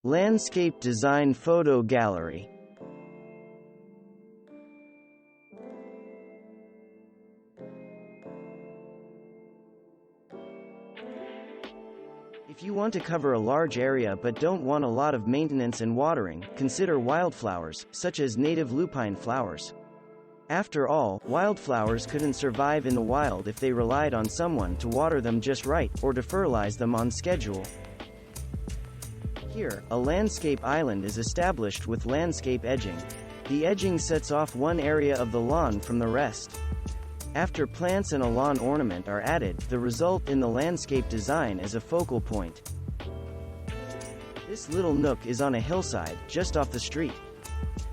Landscape Design Photo Gallery. If you want to cover a large area but don't want a lot of maintenance and watering, consider wildflowers, such as native lupine flowers. After all, wildflowers couldn't survive in the wild if they relied on someone to water them just right, or to fertilize them on schedule. Here, a landscape island is established with landscape edging. The edging sets off one area of the lawn from the rest. After plants and a lawn ornament are added, the result in the landscape design is a focal point. This little nook is on a hillside, just off the street.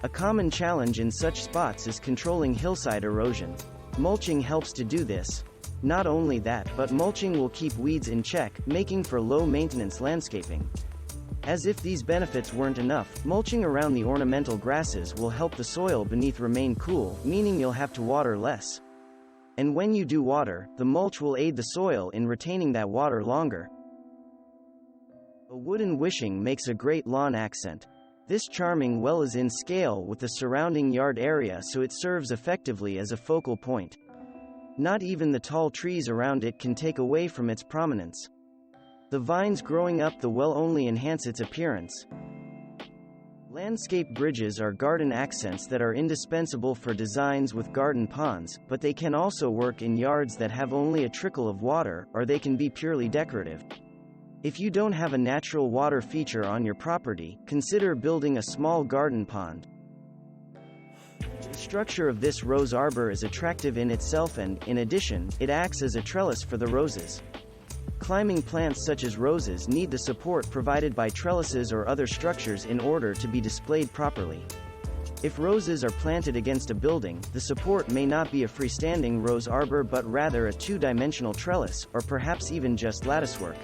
A common challenge in such spots is controlling hillside erosion. Mulching helps to do this. Not only that, but mulching will keep weeds in check, making for low-maintenance landscaping. As if these benefits weren't enough, mulching around the ornamental grasses will help the soil beneath remain cool, meaning you'll have to water less. And when you do water, the mulch will aid the soil in retaining that water longer. A wooden wishing makes a great lawn accent. This charming well is in scale with the surrounding yard area, so it serves effectively as a focal point. Not even the tall trees around it can take away from its prominence. The vines growing up the well only enhance its appearance. Landscape bridges are garden accents that are indispensable for designs with garden ponds, but they can also work in yards that have only a trickle of water, or they can be purely decorative. If you don't have a natural water feature on your property, consider building a small garden pond. The structure of this rose arbor is attractive in itself and, in addition, it acts as a trellis for the roses. Climbing plants such as roses need the support provided by trellises or other structures in order to be displayed properly. If roses are planted against a building, the support may not be a freestanding rose arbor but rather a two-dimensional trellis, or perhaps even just latticework.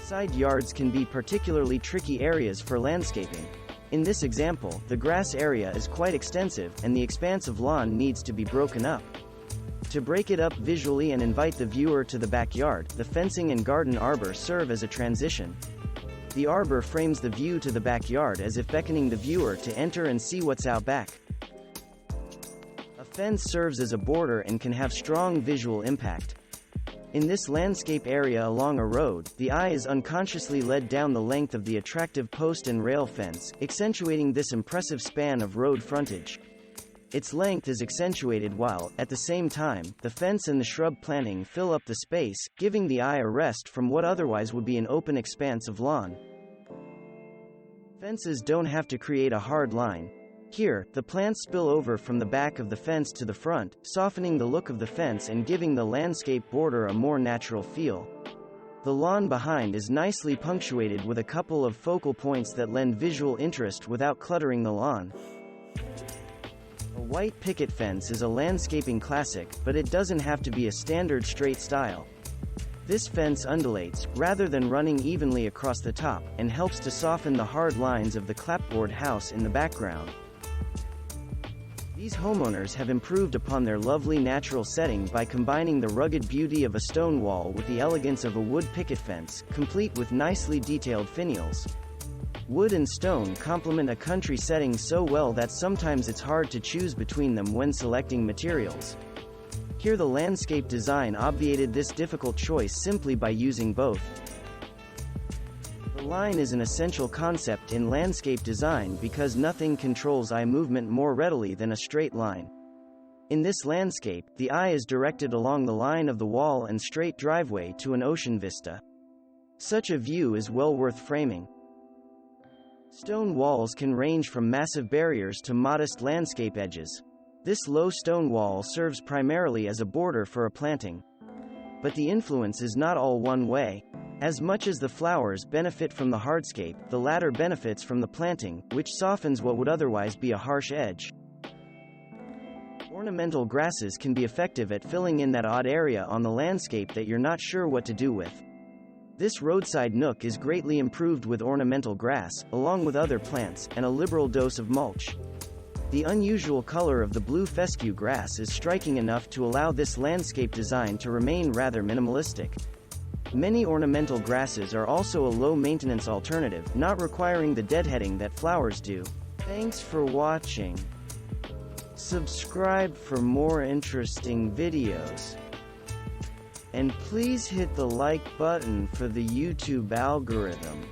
Side yards can be particularly tricky areas for landscaping. In this example, the grass area is quite extensive, and the expanse of lawn needs to be broken up. To break it up visually and invite the viewer to the backyard, the fencing and garden arbor serve as a transition. The arbor frames the view to the backyard as if beckoning the viewer to enter and see what's out back. A fence serves as a border and can have strong visual impact. In this landscape area along a road, the eye is unconsciously led down the length of the attractive post and rail fence, accentuating this impressive span of road frontage. Its length is accentuated while, at the same time, the fence and the shrub planting fill up the space, giving the eye a rest from what otherwise would be an open expanse of lawn. Fences don't have to create a hard line. Here, the plants spill over from the back of the fence to the front, softening the look of the fence and giving the landscape border a more natural feel. The lawn behind is nicely punctuated with a couple of focal points that lend visual interest without cluttering the lawn. A white picket fence is a landscaping classic, but it doesn't have to be a standard straight style. This fence undulates, rather than running evenly across the top, and helps to soften the hard lines of the clapboard house in the background. These homeowners have improved upon their lovely natural setting by combining the rugged beauty of a stone wall with the elegance of a wood picket fence, complete with nicely detailed finials. Wood and stone complement a country setting so well that sometimes it's hard to choose between them when selecting materials. Here the landscape design obviated this difficult choice simply by using both. The line is an essential concept in landscape design because nothing controls eye movement more readily than a straight line. In this landscape, the eye is directed along the line of the wall and straight driveway to an ocean vista. Such a view is well worth framing. Stone walls can range from massive barriers to modest landscape edges. This low stone wall serves primarily as a border for a planting. But the influence is not all one way. As much as the flowers benefit from the hardscape, the latter benefits from the planting, which softens what would otherwise be a harsh edge. Ornamental grasses can be effective at filling in that odd area on the landscape that you're not sure what to do with. This roadside nook is greatly improved with ornamental grass, along with other plants, and a liberal dose of mulch. The unusual color of the blue fescue grass is striking enough to allow this landscape design to remain rather minimalistic. Many ornamental grasses are also a low-maintenance alternative, not requiring the deadheading that flowers do. Thanks for watching. Subscribe for more interesting videos. And please hit the like button for the YouTube algorithm.